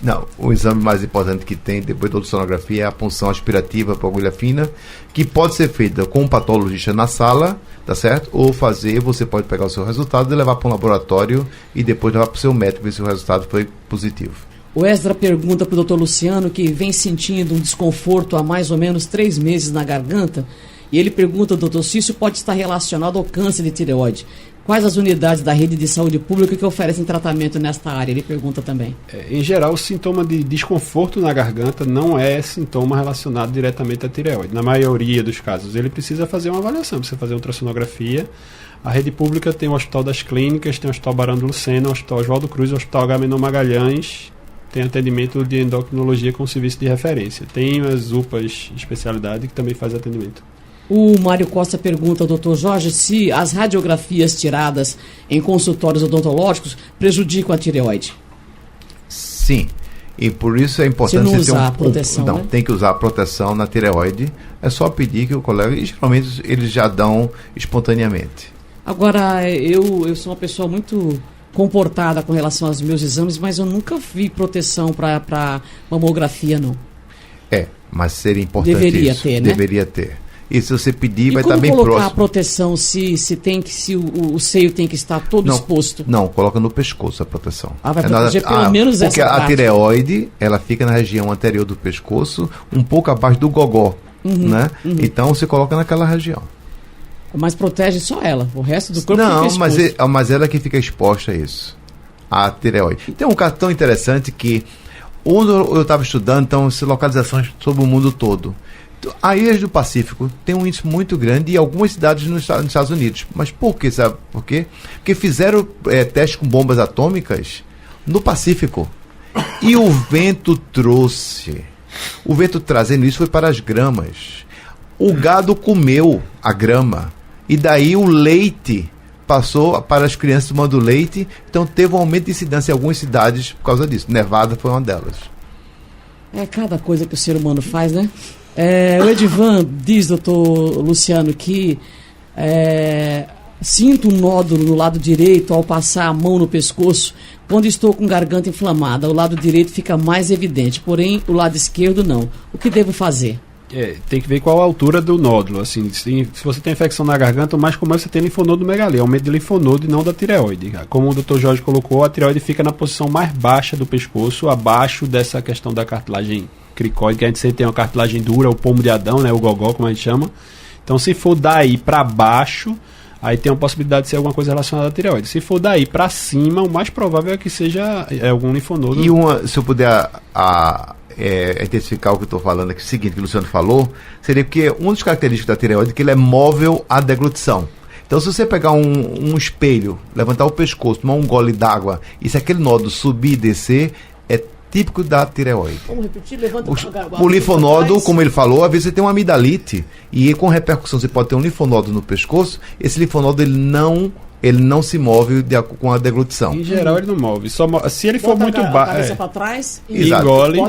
Não, o exame mais importante que tem depois da ultrassonografia é a punção aspirativa por agulha fina, que pode ser feita com um patologista na sala, tá certo? Ou você pode pegar o seu resultado e levar para um laboratório e depois levar para o seu médico ver se o resultado foi positivo. O Esdra pergunta para o Dr. Luciano, que vem sentindo um desconforto há mais ou menos 3 meses na garganta, e ele pergunta, doutor, se isso pode estar relacionado ao câncer de tireoide. Quais as unidades da rede de saúde pública que oferecem tratamento nesta área? Ele pergunta também. Em geral, o sintoma de desconforto na garganta não é sintoma relacionado diretamente à tireoide. Na maioria dos casos, ele precisa fazer uma avaliação, precisa fazer uma ultrassonografia. A rede pública tem o Hospital das Clínicas, tem o Hospital Barão do Lucena, o Hospital Oswaldo Cruz, o Hospital Agamenon Magalhães, tem atendimento de endocrinologia com serviço de referência. Tem as UPAs de especialidade que também faz atendimento. O Mário Costa pergunta ao Dr. Jorge se as radiografias tiradas em consultórios odontológicos prejudicam a tireoide. Sim, e por isso é importante... Se não usar a proteção, Não, né? tem que usar a proteção na tireoide. É só pedir que o colega... E geralmente eles já dão espontaneamente. Agora, eu sou uma pessoa muito comportada com relação aos meus exames, mas eu nunca vi proteção para mamografia, não. Mas seria importante Deveria isso. ter, né? Deveria ter. E se você pedir, vai como estar bem colocar próximo. a proteção se o seio tem que estar todo exposto? Não, coloca no pescoço a proteção. Vai proteger pelo menos essa Porque a parte. tireoide, ela fica na região anterior do pescoço, um pouco abaixo do gogó, né? Então você coloca naquela região. Mas protege só ela, o resto do corpo Não, fica exposto. mas ela que fica exposta a isso. A tireoide. Tem um caso tão interessante que onde eu estava estudando, então, localizações sobre o mundo todo. A ilha do Pacífico tem um índice muito grande e algumas cidades nos Estados Unidos. Mas por quê? Sabe por quê? Porque fizeram testes com bombas atômicas no Pacífico. E o vento trouxe. O vento trazendo isso foi para as gramas. O gado comeu a grama. E daí o leite passou para as crianças tomando leite. Então teve um aumento de incidência em algumas cidades por causa disso. Nevada foi uma delas. É cada coisa que o ser humano faz, né? O Edivan diz, doutor Luciano, que sinto um nódulo no lado direito ao passar a mão no pescoço quando estou com garganta inflamada. O lado direito fica mais evidente, porém o lado esquerdo não. O que devo fazer? Tem que ver qual a altura do nódulo. Assim, se você tem infecção na garganta, o mais comum é você ter linfonodomegalia, aumento de linfonodo e não da tireoide. Como o Dr. Jorge colocou, a tireoide fica na posição mais baixa do pescoço, abaixo dessa questão da cartilagem cricoide, que a gente sempre tem uma cartilagem dura, o pomo de Adão, né, o gogó, como a gente chama. Então, se for daí para baixo, aí tem a possibilidade de ser alguma coisa relacionada à tireoide. Se for daí para cima, o mais provável é que seja algum linfonodo. E se eu puder intensificar o que eu estou falando aqui, o seguinte, que o Luciano falou, seria porque uma das características da tireoide é que ele é móvel à deglutição. Então, se você pegar um espelho, levantar o pescoço, tomar um gole d'água, e se aquele nódulo subir e descer, é típico da tireoide. Vamos repetir, levanta o linfonodo, como ele falou, às vezes você tem uma amidalite, e com repercussão você pode ter um linfonodo no pescoço, esse linfonodo ele não se move com a deglutição. Em geral, ele não move. Se ele for muito baixo. Cabeça para trás, engole,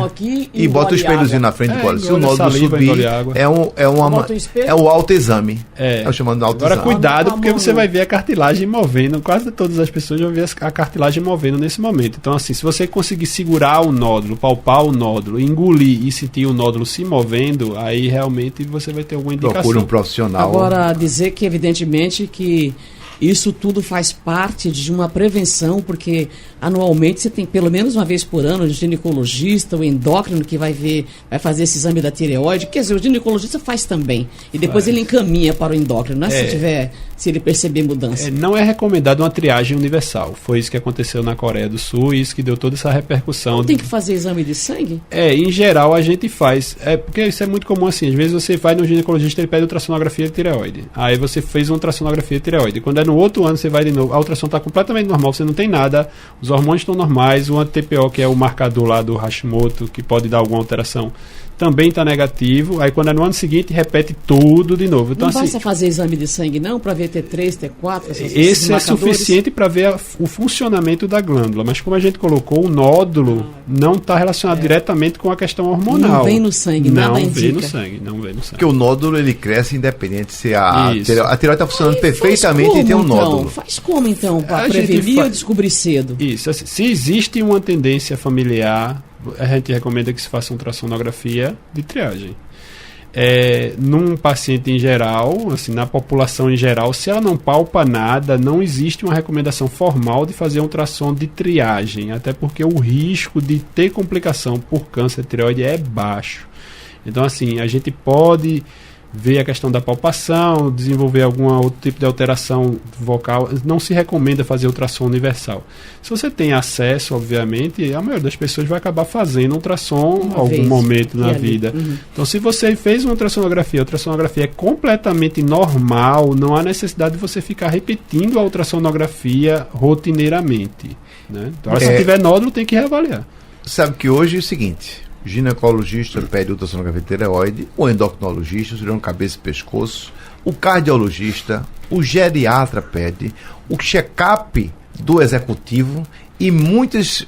aqui, e bota o espelhozinho na frente e engole. Se o nódulo subir, é o autoexame. É o chamado autoexame. Agora, cuidado, porque você vai ver a cartilagem movendo. Quase todas as pessoas vão ver a cartilagem movendo nesse momento. Então, assim, se você conseguir segurar o nódulo, palpar o nódulo, engolir e sentir o nódulo se movendo, aí realmente você vai ter alguma indicação. Procura um profissional. Agora, dizer que, evidentemente, que isso tudo faz parte de uma prevenção, porque anualmente você tem pelo menos uma vez por ano o ginecologista, o endócrino que vai fazer esse exame da tireoide. Quer dizer, o ginecologista faz também. E depois ele encaminha para o endócrino, né? Se ele perceber mudança. Não é recomendado uma triagem universal. Foi isso que aconteceu na Coreia do Sul e isso que deu toda essa repercussão. Não tem que fazer exame de sangue? Em geral a gente faz. Porque isso é muito comum assim. Às vezes você vai no ginecologista e ele pede ultrassonografia de tireoide. Aí você fez uma ultrassonografia de tireoide. Quando no outro ano você vai de novo, a ultrassom está completamente normal, você não tem nada, os hormônios estão normais, o anti-TPO, que é o marcador lá do Hashimoto, que pode dar alguma alteração, também está negativo. Aí quando no ano seguinte repete tudo de novo. Então, não basta fazer exame de sangue não, para ver T3, T4, esse é suficiente para ver o funcionamento da glândula, mas como a gente colocou, o nódulo não está relacionado diretamente com a questão hormonal. Não vem no sangue, nada indica. Não vem no sangue. Porque o nódulo ele cresce independente se a tireoide está funcionando perfeitamente e tem um nódulo. Faz como então, para prevenir ou descobrir cedo? Isso, assim, se existe uma tendência familiar, a gente recomenda que se faça uma ultrassonografia de triagem. Num paciente em geral, assim, na população em geral, se ela não palpa nada, não existe uma recomendação formal de fazer um ultrassom de triagem, até porque o risco de ter complicação por câncer de tireoide é baixo. Então, assim, a gente pode ver a questão da palpação, desenvolver algum outro tipo de alteração vocal. Não se recomenda fazer ultrassom universal. Se você tem acesso, obviamente, a maioria das pessoas vai acabar fazendo ultrassom em algum momento na vida. Então, se você fez uma ultrassonografia, a ultrassonografia é completamente normal, não há necessidade de você ficar repetindo a ultrassonografia rotineiramente, né? Então, se tiver nódulo, tem que reavaliar. Sabe que hoje é o seguinte: o ginecologista pede ultrassonografia de tireoide, o endocrinologista, o cirurgião cabeça e pescoço, o cardiologista, o geriatra pede, o check-up do executivo e muitas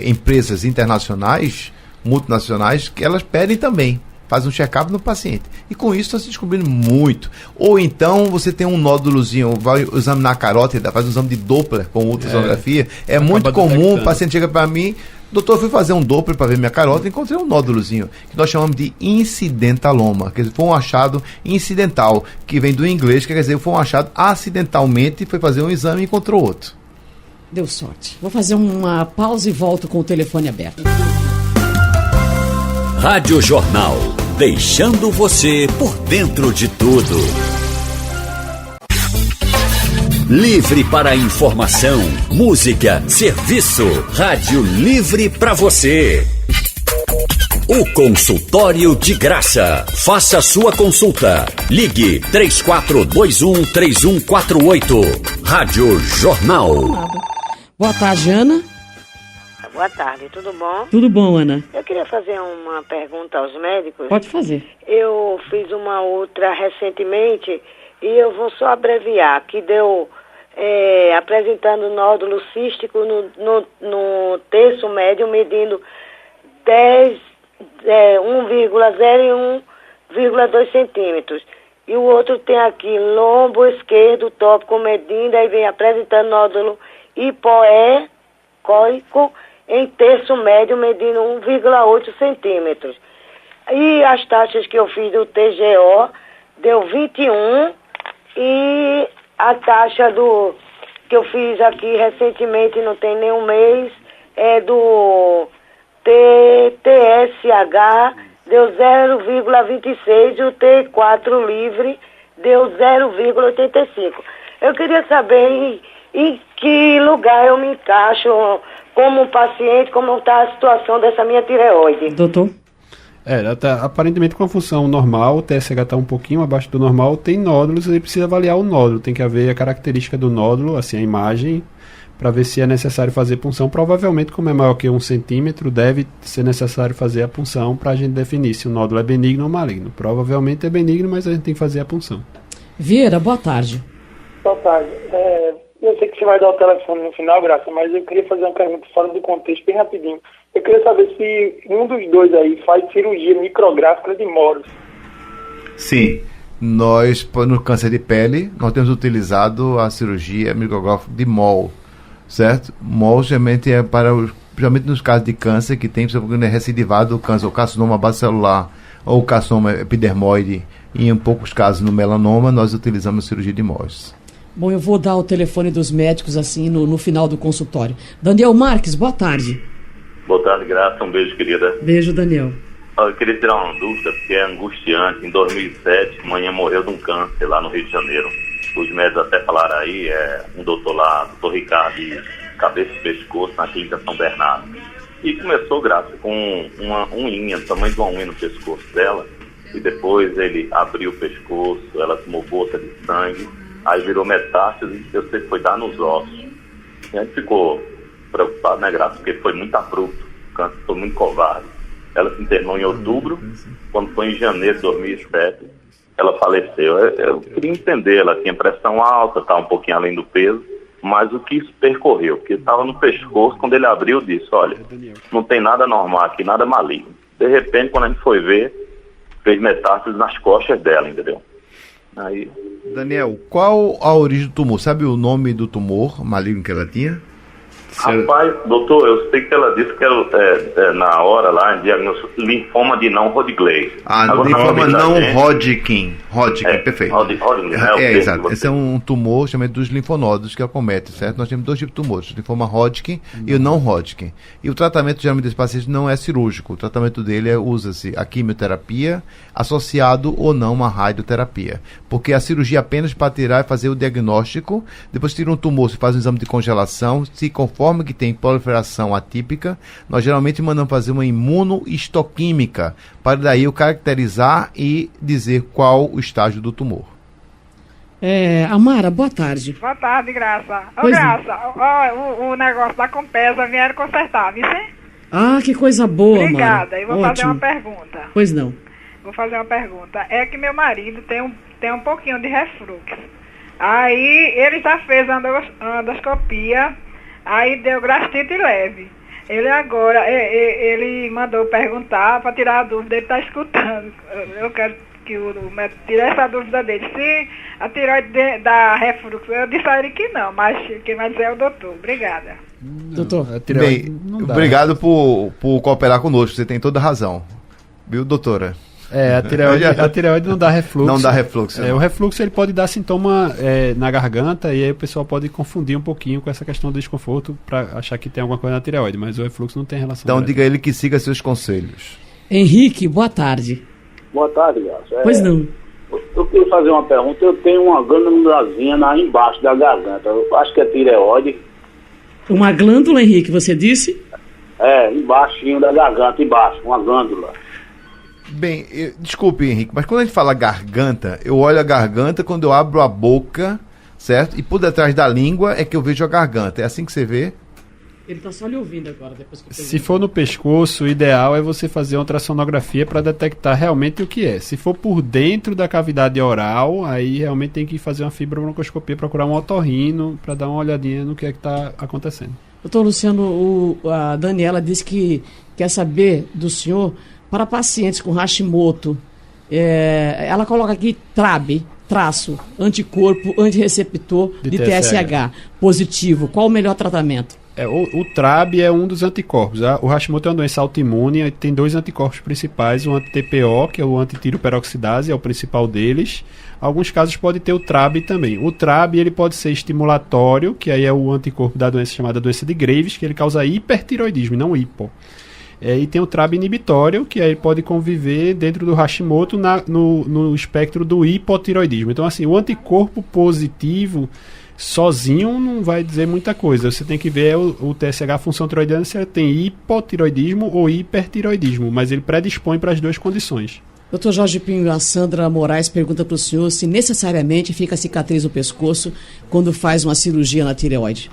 empresas internacionais, multinacionais, que elas pedem também. Faz um check-up no paciente. E com isso está se descobrindo muito. Ou então você tem um nódulozinho, vai examinar a carótida, faz um exame de Doppler com ultrassonografia. É muito comum, o paciente chega para mim: doutor, eu fui fazer um Doppler para ver minha carótida e encontrei um nódulozinho, que nós chamamos de incidentaloma, quer dizer, foi um achado incidental, que vem do inglês, quer dizer, foi um achado acidentalmente, foi fazer um exame e encontrou outro. Deu sorte. Vou fazer uma pausa e volto com o telefone aberto. Rádio Jornal, deixando você por dentro de tudo. Livre para informação, música, serviço. Rádio Livre para você. O consultório de graça. Faça sua consulta. Ligue 3421-3148. Rádio Jornal. Boa tarde, Ana. Boa tarde, tudo bom? Tudo bom, Ana? Eu queria fazer uma pergunta aos médicos. Pode fazer. Eu fiz uma outra recentemente e eu vou só abreviar, que deu apresentando nódulo cístico no terço médio, medindo 1,0 e 1,2 centímetros. E o outro tem aqui lombo esquerdo tópico medindo, aí vem apresentando nódulo hipoecóico em terço médio, medindo 1,8 centímetros. E as taxas que eu fiz do TGO deu 21 e a taxa que eu fiz aqui recentemente, não tem nem um mês, é do TSH, deu 0,26 e o T4 livre deu 0,85. Eu queria saber em que lugar eu me encaixo como paciente, como está a situação dessa minha tireoide. Doutor? Ela tá aparentemente com a função normal, o TSH está um pouquinho abaixo do normal, tem nódulos e precisa avaliar o nódulo, tem que haver a característica do nódulo, assim, a imagem, para ver se é necessário fazer punção. Provavelmente, como é maior que 1 centímetro, deve ser necessário fazer a punção para a gente definir se o nódulo é benigno ou maligno. Provavelmente é benigno, mas a gente tem que fazer a punção. Vieira, boa tarde. Boa tarde. Eu sei que você vai dar o telefone no final, Graça, mas eu queria fazer uma pergunta fora do contexto, bem rapidinho. Eu queria saber se um dos dois aí faz cirurgia micrográfica de moros. Sim. Nós, no câncer de pele, nós temos utilizado a cirurgia micrográfica de MOL, certo? MOL geralmente é geralmente nos casos de câncer que tem recidivado o câncer, o carcinoma bacelular ou o carcinoma epidermoide, e em poucos casos no melanoma, nós utilizamos a cirurgia de MOS. Bom, eu vou dar o telefone dos médicos assim no final do consultório. Daniel Marques, boa tarde. Boa tarde, Graça. Um beijo, querida. Beijo, Daniel. Eu queria tirar uma dúvida, porque é angustiante. Em 2007, manhã morreu de um câncer lá no Rio de Janeiro. Os médicos até falaram aí, um doutor lá, doutor Ricardo, de cabeça e pescoço, na clínica São Bernardo. E começou, Graça, com uma unha, do tamanho de uma unha no pescoço dela. E depois ele abriu o pescoço, ela tomou bolsa de sangue, aí virou metástase, eu sei que foi dar nos ossos. E a gente ficou preocupado, né, Graça, porque foi muito abrupto, o câncer foi muito covarde. Ela se internou em outubro, quando foi em janeiro de 2007, ela faleceu. Eu queria entender, ela tinha pressão alta, estava um pouquinho além do peso, mas o que isso percorreu? Porque estava no pescoço, quando ele abriu, disse, olha, não tem nada normal aqui, nada maligno. De repente, quando a gente foi ver, fez metástases nas costas dela, entendeu? Aí... Daniel, qual a origem do tumor? Sabe o nome do tumor maligno que ela tinha? Rapaz, doutor, eu sei que ela disse que na hora lá, linfoma de não Hodgkin. Linfoma não Hodgkin. Hodgkin, perfeito. Hodgkin, né? Exato. Esse é um tumor chamado dos linfonodos que acomete, certo? Nós temos dois tipos de tumores, o linfoma Hodgkin e o não Hodgkin. E o tratamento geralmente desse paciente não é cirúrgico. O tratamento dele usa-se a quimioterapia associado ou não uma radioterapia. Porque a cirurgia apenas para tirar e fazer o diagnóstico, depois tira um tumor, se faz um exame de congelação, se conforme que tem proliferação atípica, nós geralmente mandamos fazer uma imunohistoquímica para daí eu caracterizar e dizer qual o estágio do tumor. Amara, boa tarde. Boa tarde, Graça. Pois Graça, o negócio da Compesa vieram consertar, viu? Ah, que coisa boa, Amara. Obrigada. E vou fazer uma pergunta. Pois não. Vou fazer uma pergunta. É que meu marido tem um pouquinho de refluxo. Aí ele já fez a endoscopia. Aí deu gastrite leve. Ele agora, ele mandou perguntar para tirar a dúvida, ele está escutando. Eu quero que o médico tire essa dúvida dele. Se a tireoide dá refluxo, eu disse a ele que não, mas quem vai dizer é o doutor. Obrigada. Doutor, bem, obrigado por cooperar conosco, você tem toda a razão. Viu, doutora? A tireoide não dá refluxo. Não dá refluxo. O refluxo ele pode dar sintoma na garganta e aí o pessoal pode confundir um pouquinho com essa questão do desconforto para achar que tem alguma coisa na tireoide, mas o refluxo não tem relação. Então diga a ele que siga seus conselhos. Henrique, boa tarde. Boa tarde, Graça. Pois não. Eu queria fazer uma pergunta. Eu tenho uma glândulazinha embaixo da garganta. Eu acho que é tireoide. Uma glândula, Henrique, você disse? Embaixo da garganta, uma glândula. Bem, desculpe, Henrique, mas quando a gente fala garganta, eu olho a garganta quando eu abro a boca, certo? E por detrás da língua é que eu vejo a garganta. É assim que você vê? Ele está só lhe ouvindo agora. Depois que se for no pescoço, o ideal é você fazer uma ultrassonografia para detectar realmente o que é. Se for por dentro da cavidade oral, aí realmente tem que fazer uma fibrobroncoscopia, procurar um otorrino para dar uma olhadinha no que é que está acontecendo. Doutor Luciano, a Daniela disse que quer saber do senhor... Para pacientes com Hashimoto, ela coloca aqui anticorpo, antirreceptor de TSH positivo. Qual o melhor tratamento? O TRAB é um dos anticorpos. O Hashimoto é uma doença autoimune, tem 2 anticorpos principais, o anti-TPO, que é o antitiroperoxidase, é o principal deles. Alguns casos pode ter o TRAB também. O TRAB ele pode ser estimulatório, que aí é o anticorpo da doença chamada doença de Graves, que ele causa hipertiroidismo e não hipo. E tem o TRAB inibitório, que aí pode conviver dentro do Hashimoto no espectro do hipotiroidismo. Então, assim, o anticorpo positivo sozinho não vai dizer muita coisa. Você tem que ver o TSH, a função tiroidiana, se ele tem hipotiroidismo ou hipertiroidismo, mas ele predispõe para as 2 condições. Dr. Jorge Pinho, a Sandra Moraes pergunta para o senhor se necessariamente fica cicatriz no pescoço quando faz uma cirurgia na tireoide.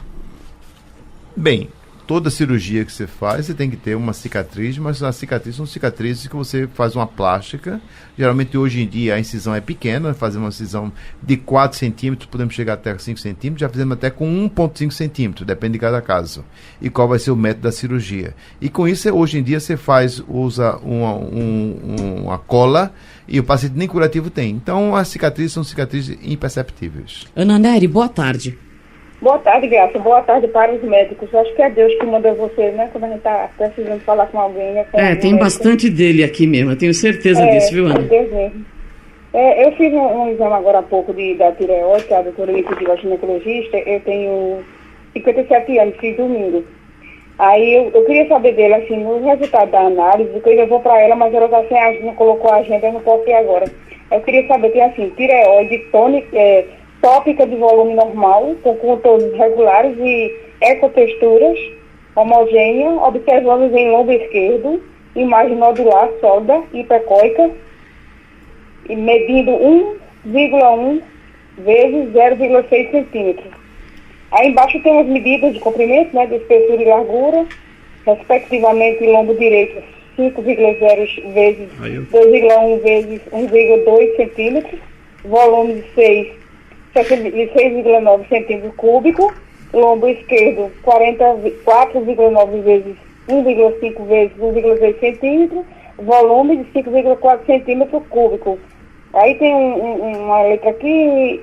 Bem, toda cirurgia que você faz, você tem que ter uma cicatriz, mas as cicatrizes são cicatrizes que você faz uma plástica. Geralmente, hoje em dia, a incisão é pequena, fazemos uma incisão de 4 centímetros, podemos chegar até 5 centímetros, já fazemos até com 1,5 centímetros, depende de cada caso. E qual vai ser o método da cirurgia. E com isso, hoje em dia, você usa uma cola e o paciente nem curativo tem. Então, as cicatrizes são cicatrizes imperceptíveis. Ana Nery, boa tarde. Boa tarde, Graça. Boa tarde para os médicos. Acho que é Deus que manda você, né? Quando a gente está precisando falar com alguém, né? Tem bastante dele aqui mesmo, eu tenho certeza disso, viu, Ana? É Deus mesmo. Eu fiz um exame agora há pouco da tireoide, que a doutora me pediu, a ginecologista. Eu tenho 57 anos, fiz domingo. Aí eu queria saber dele, assim, o resultado da análise, que ele levou para ela, mas ela já não colocou a agenda, eu não posso ir agora. Eu queria saber, tem assim, tireoide tônica, tópica de volume normal, com contornos regulares e ecotexturas homogênea, observamos em lombo esquerdo, imagem nodular sólida hipercóica, e medindo 1,1 vezes 0,6 centímetros. Aí embaixo tem as medidas de comprimento, né, de espessura e largura, respectivamente lombo direito 5,0 vezes 2,1 vezes 1,2 centímetros, volume de 6,9 centímetros cúbicos, lombo esquerdo 4,9 vezes 1,5 vezes 1,2 centímetros, volume de 5,4 centímetros cúbicos. Aí tem uma letra aqui,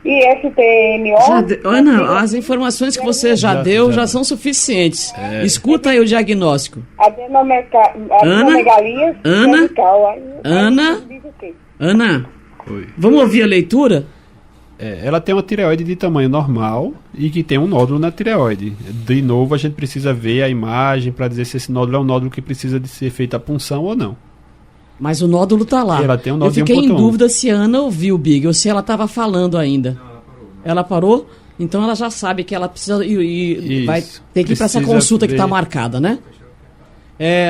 ISTMO. Ana, as informações que você já deu já são suficientes. Escuta aí o diagnóstico. Adenomegalia cervical. Ana, vamos ouvir a leitura? Ela tem uma tireoide de tamanho normal e que tem um nódulo na tireoide. De novo, a gente precisa ver a imagem para dizer se esse nódulo é um nódulo que precisa de ser feita a punção ou não. Mas o nódulo está lá. Ela tem um nódulo. Eu fiquei em dúvida se a Ana ouviu o Big ou se ela estava falando ainda. Ela parou? Então ela já sabe que ela precisa ir vai ter que ir para essa consulta que está marcada, né?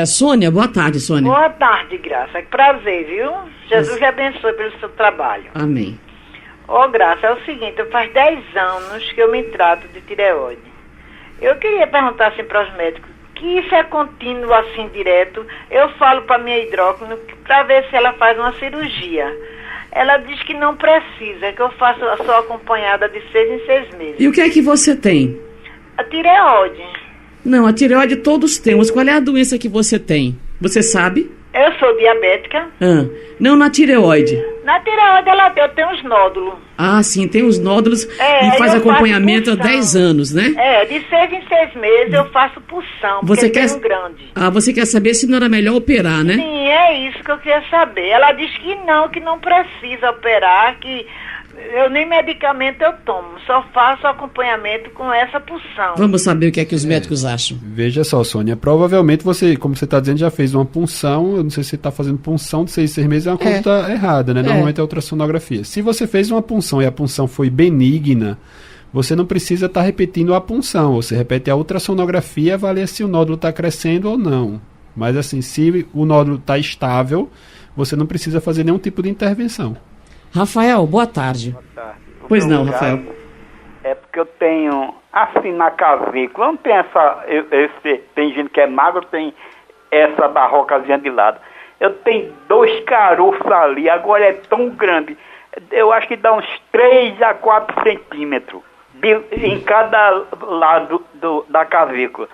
Sônia, boa tarde, Sônia. Boa tarde, Graça. Que prazer, viu? Jesus lhe abençoe pelo seu trabalho. Amém. Graça, é o seguinte, faz 10 anos que eu me trato de tireoide. Eu queria perguntar assim para os médicos, que isso é contínuo assim direto? Eu falo para minha hidrócrino para ver se ela faz uma cirurgia. Ela diz que não precisa, que eu faço só acompanhada de 6 em 6 meses. E o que é que você tem? A tireoide. Não, a tireoide todos temos. Qual é a doença que você tem? Você sabe? Eu sou diabética. Não, na tireoide. Na tireoide eu tenho os nódulos. Ah, sim, tem os nódulos e faz acompanhamento há 10 anos, né? De 6 em 6 meses eu faço pulsão, porque tem um grande. Você quer saber se não era melhor operar, né? Sim, é isso que eu queria saber. Ela diz que não precisa operar, que eu nem medicamento eu tomo, só faço acompanhamento com essa punção. Vamos saber o que é que os médicos acham. Veja só, Sônia, provavelmente você, como você está dizendo, já fez uma punção. Eu não sei se você está fazendo punção de 6 em 6 meses, é uma conta errada, né? Normalmente é ultrassonografia. Se você fez uma punção e a punção foi benigna, você não precisa estar repetindo a punção. Você repete a ultrassonografia e avalia se o nódulo está crescendo ou não. Mas assim, se o nódulo está estável, você não precisa fazer nenhum tipo de intervenção. Rafael, boa tarde. Boa tarde. Pois não, Rafael. É porque eu tenho, assim, na cavícula, não tem tem gente que é magro, tem essa barrocazinha de lado. Eu tenho 2 caroços ali, agora é tão grande, eu acho que dá uns 3 a 4 centímetros em cada lado da cavícula.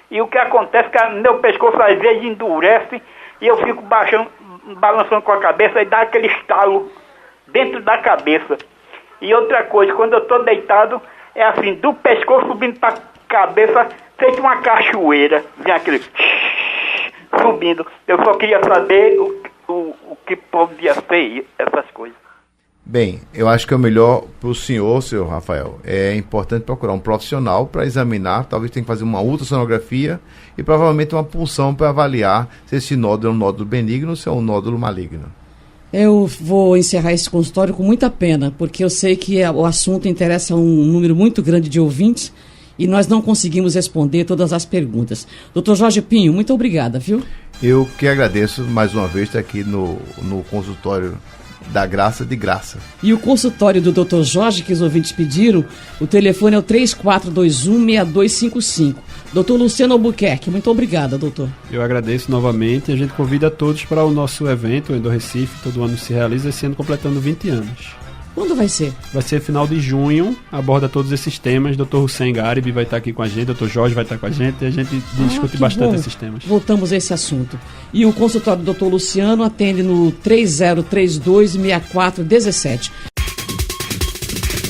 E o que acontece é que meu pescoço às vezes endurece e eu fico balançando com a cabeça e dá aquele estalo dentro da cabeça. E outra coisa, quando eu estou deitado, é assim, do pescoço subindo pra cabeça, feito uma cachoeira. Vem aquele subindo. Eu só queria saber o que podia ser essas coisas. Bem, eu acho que é o melhor para o senhor, seu Rafael, é importante procurar um profissional para examinar, talvez tenha que fazer uma ultrassonografia e provavelmente uma punção para avaliar se esse nódulo é um nódulo benigno ou se é um nódulo maligno. Eu vou encerrar esse consultório com muita pena, porque eu sei que o assunto interessa a um número muito grande de ouvintes e nós não conseguimos responder todas as perguntas. Dr. Jorge Pinho, muito obrigada, viu? Eu que agradeço mais uma vez estar aqui no consultório da Graça de Graça. E o consultório do Dr. Jorge, que os ouvintes pediram, o telefone é o 3421-6255. Doutor Luciano Albuquerque, muito obrigada, doutor. Eu agradeço novamente e a gente convida todos para o nosso evento, o Endo Recife, todo ano se realiza, esse ano completando 20 anos. Quando vai ser? Vai ser final de junho, aborda todos esses temas. Dr. Hussein Garibi vai estar aqui com a gente, Dr. Jorge vai estar com a gente e a gente discute bastante esses temas. Voltamos a esse assunto. E o consultório do Dr. Luciano atende no 3032-6417.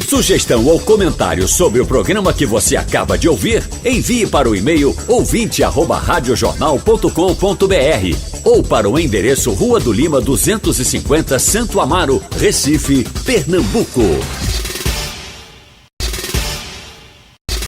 Sugestão ou comentário sobre o programa que você acaba de ouvir, envie para o e-mail ouvinte@radiojornal.com.br ou para o endereço Rua do Lima 250, Santo Amaro, Recife, Pernambuco.